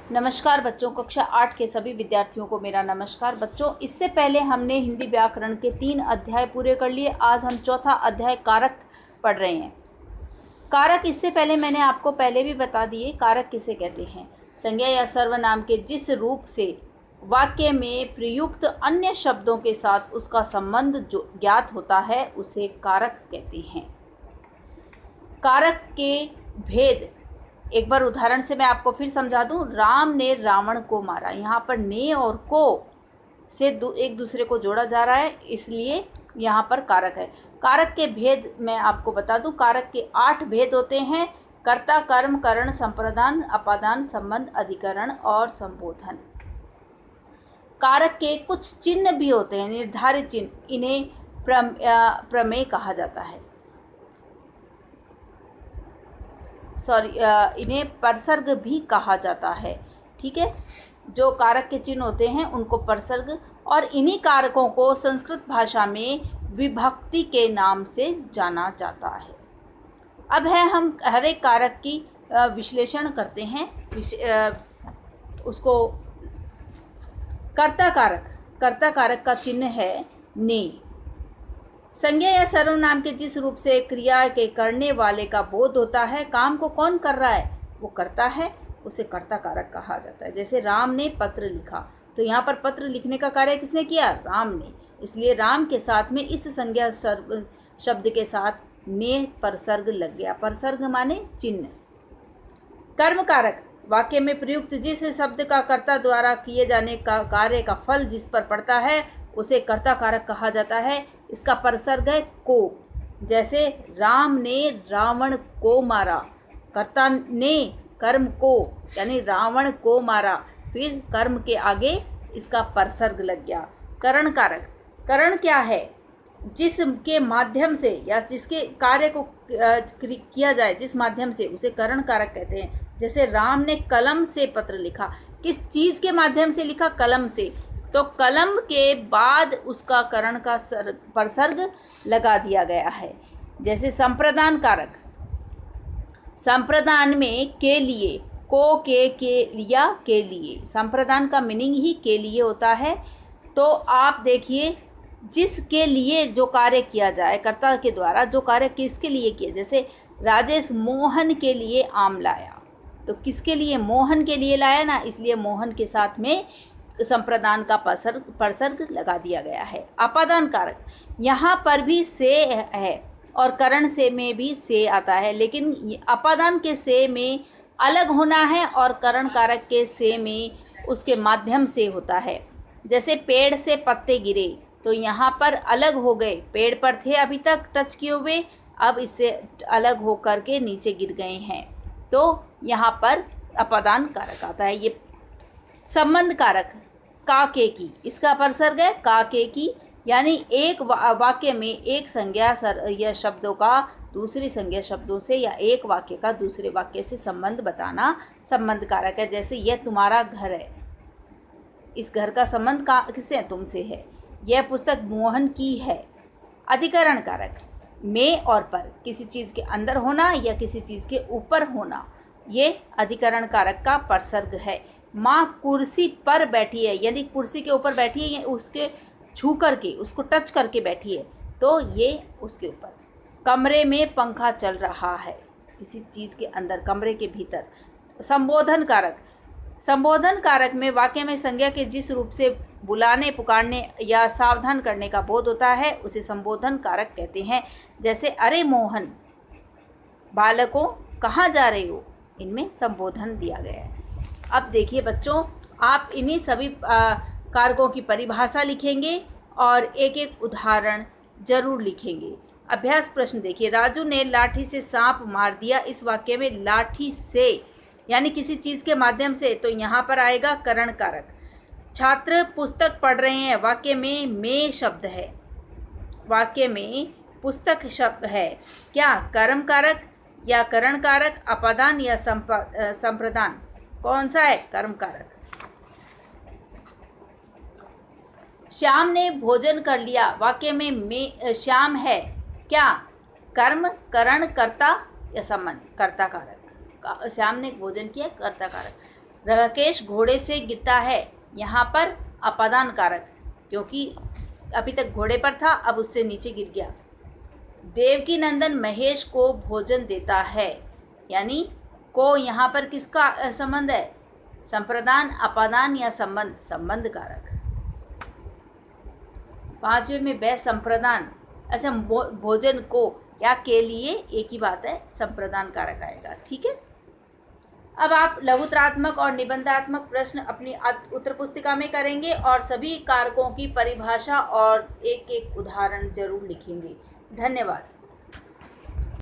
नमस्कार बच्चों, कक्षा 8 के सभी विद्यार्थियों को मेरा नमस्कार। बच्चों, इससे पहले हमने हिंदी व्याकरण के 3 अध्याय पूरे कर लिए। आज हम चौथा अध्याय कारक पढ़ रहे हैं। कारक इससे पहले मैंने आपको पहले भी बता दिए। कारक किसे कहते हैं? संज्ञा या सर्वनाम के जिस रूप से वाक्य में प्रयुक्त अन्य शब्दों के साथ उसका संबंध जो ज्ञात होता है उसे कारक कहते हैं। कारक के भेद एक बार उदाहरण से मैं आपको फिर समझा दूं। राम ने रावण को मारा। यहाँ पर ने और को से एक दूसरे को जोड़ा जा रहा है, इसलिए यहाँ पर कारक है। कारक के भेद मैं आपको बता दूं। कारक के 8 भेद होते हैं: कर्ता, कर्म, करण, संप्रदान, अपादान, संबंध, अधिकरण और संबोधन। कारक के कुछ चिन्ह भी होते हैं, निर्धारित चिन्ह। इन्हें प्रमेय कहा जाता है। इन्हें परसर्ग भी कहा जाता है। ठीक है, जो कारक के चिन्ह होते हैं उनको परसर्ग, और इन्हीं कारकों को संस्कृत भाषा में विभक्ति के नाम से जाना जाता है। अब हम हर एक कारक की विश्लेषण करते हैं। उसको कर्ता कारक का चिन्ह है ने। संज्ञा या सर्वनाम के जिस रूप से क्रिया के करने वाले का बोध होता है, काम को कौन कर रहा है वो करता है, उसे कर्ता कारक कहा जाता है। जैसे राम ने पत्र लिखा, तो यहाँ पर पत्र लिखने का कार्य किसने किया? राम ने। इसलिए राम के साथ में इस संज्ञा शब्द के साथ ने परसर्ग लग गया। परसर्ग माने चिन्ह। कर्म कारक वाक्य में प्रयुक्त जिस शब्द का कर्ता द्वारा किए जाने का कार्य का फल जिस पर पड़ता है उसे कर्ता कारक कहा जाता है। इसका परसर्ग है को। जैसे राम ने रावण को मारा, कर्ता ने कर्म को यानी रावण को मारा, फिर कर्म के आगे इसका परसर्ग लग गया। करण कारक, करण क्या है? जिसके माध्यम से या जिसके कार्य को किया जाए जिस माध्यम से, उसे करण कारक कहते हैं। जैसे राम ने कलम से पत्र लिखा। किस चीज़ के माध्यम से लिखा? कलम से। तो कलम के बाद उसका करण का परसर्ग लगा दिया गया है। जैसे संप्रदान कारक, संप्रदान में के लिए, को के या के लिए, संप्रदान का मीनिंग ही के लिए होता है। तो आप देखिए, जिसके लिए जो कार्य किया जाए कर्ता के द्वारा, जो कार्य किसके लिए किया, जैसे राजेश मोहन के लिए आम लाया, तो किसके लिए? मोहन के लिए लाया ना, इसलिए मोहन के साथ में संप्रदान का परसर्ग लगा दिया गया है। अपादान कारक, यहाँ पर भी से है और करण से में भी से आता है, लेकिन अपादान के से में अलग होना है और करण कारक के से में उसके माध्यम से होता है। जैसे पेड़ से पत्ते गिरे, तो यहाँ पर अलग हो गए। पेड़ पर थे अभी तक टच किए हुए, अब इससे अलग हो करके नीचे गिर गए हैं, तो यहाँ पर अपादान कारक आता है। ये संबंध कारक, काके की, इसका परसर्ग है काके की, यानी एक वाक्य में एक संज्ञा या शब्दों का दूसरी संज्ञा शब्दों से या एक वाक्य का दूसरे वाक्य से संबंध बताना संबंध कारक है। जैसे यह तुम्हारा घर है, इस घर का संबंध किससे है? तुमसे है। यह पुस्तक मोहन की है। अधिकरण कारक, में और पर, किसी चीज़ के अंदर होना या किसी चीज़ के ऊपर होना, ये अधिकरण कारक का परसर्ग है। माँ कुर्सी पर बैठी है, यदि कुर्सी के ऊपर बैठी है या उसके छू करके, उसको टच करके बैठी है, तो ये उसके ऊपर। कमरे में पंखा चल रहा है, किसी चीज़ के अंदर, कमरे के भीतर। संबोधन कारक, संबोधन कारक में वाक्य में संज्ञा के जिस रूप से बुलाने, पुकारने या सावधान करने का बोध होता है उसे संबोधन कारक कहते हैं। जैसे अरे मोहन, बालकों कहाँ जा रहे हो, इनमें संबोधन दिया गया है। अब देखिए बच्चों, आप इन्हीं सभी कारकों की परिभाषा लिखेंगे और एक एक उदाहरण जरूर लिखेंगे। अभ्यास प्रश्न देखिए। राजू ने लाठी से सांप मार दिया। इस वाक्य में लाठी से यानी किसी चीज़ के माध्यम से, तो यहाँ पर आएगा करण कारक। छात्र पुस्तक पढ़ रहे हैं, वाक्य में शब्द है, वाक्य में पुस्तक शब्द है, क्या कर्म कारक या करण कारक, अपादान या संप्रदान? कौन सा है? कर्म कारक। श्याम ने भोजन कर लिया, वाक्य में श्याम है, क्या कर्म, करण, कर्ता या संबंध? कर्ता कारक। श्याम ने भोजन किया, कर्ता कारक। राकेश घोड़े से गिरता है, यहाँ पर अपादान कारक, क्योंकि अभी तक घोड़े पर था, अब उससे नीचे गिर गया। देवकी नंदन महेश को भोजन देता है, यानी को यहाँ पर किसका संबंध है? संप्रदान, अपादान या संबंध? संबंध कारक। पांचवें में व संप्रदान, अच्छा भोजन को या के लिए एक ही बात है, संप्रदान कारक आएगा। ठीक है, अब आप लघुत्रात्मक और निबंधात्मक प्रश्न अपनी उत्तर पुस्तिका में करेंगे और सभी कारकों की परिभाषा और एक एक उदाहरण जरूर लिखेंगे। धन्यवाद।